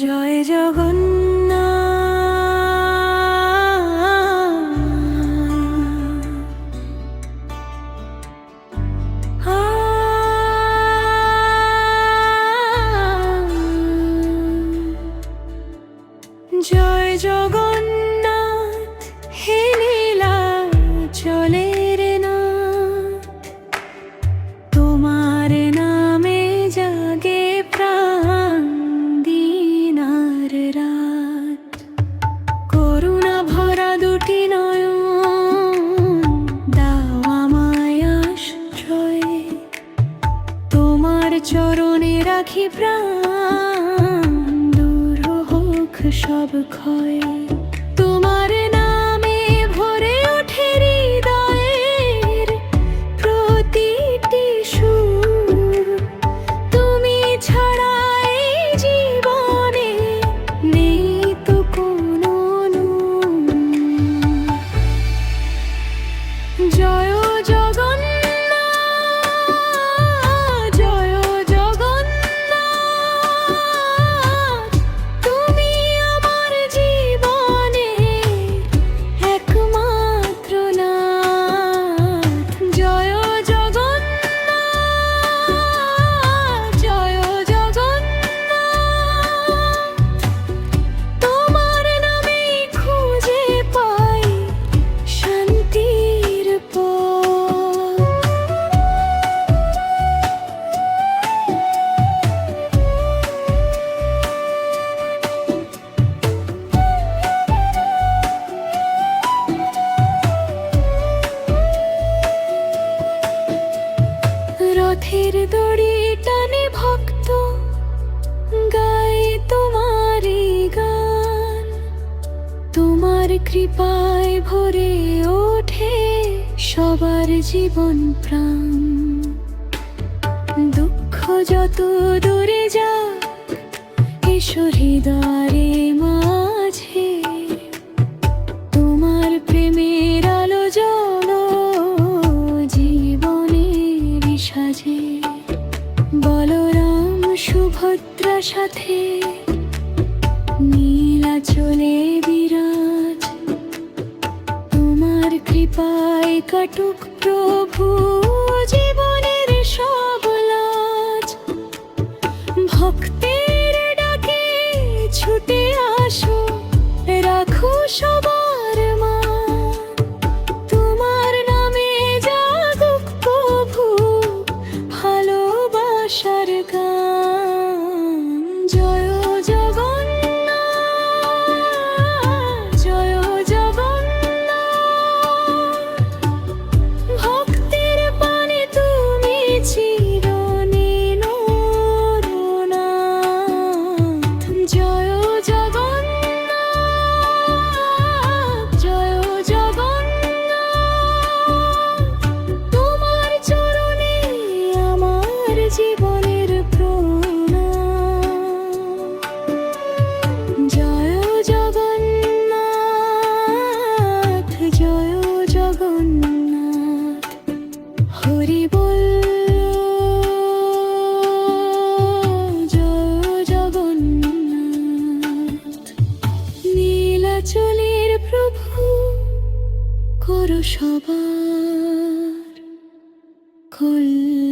জয় জগন্নাথ জয় জগন্নাথ হে লীলা চলের নাথ তোমার নামে জাগে প্রাণ দিনার রাত করুণা ভরা দুটি নয়ন দাও আমায় আশ্রয় তোমার চরণে রাখি প্রাণ দূর হোক সব ক্ষয় তোমার নামে ভরে ওঠে হৃদয়ের প্রতিটি সুর তুমি ছাড়া এই জীবনে নেই তো কোনো নূর। জয় জগন্নাথ জয় জগন্নাথ তুমি আমার জীবনে একমাত্র নাথ জয় জগন্নাথ জয় জগন্নাথ তোমার নামেই খুঁজে পাই শান্তির পথ। রথের দড়ি টানে ভক্ত গায় তোমারই গান তোমার কৃপায় ভরে ওঠে সবার জীবন প্রাণ দুঃখ যত দূরে যাক এসো হৃদয়ে মাঝে তোমার প্রেমের আলো জ্বলো জীবনের সাজে বলরাম সুভদ্রা সাথে নীলাচলে বিরাজ তোমার কৃপায় কাটুক প্রভু জীবনের সব লাজ ভক্তের ডাকে ছুটে আসো রাখো সবার মান তোমার নামে জাগুক প্রভু ভালোবাসার গান জয় জগন্নাথ জয় জগন্নাথ ভক্তের পানে তুমি চিরনীল নাথ জয় জগন্নাথ জয় জগন্নাথ তোমার চরণে আমার জীবনের প্রণাম জয় জগন্নাথ জয় জগন্নাথ হরি বল জয় জগন্নাথ নীলাচলের প্রভু করো সবার কল্যাণ।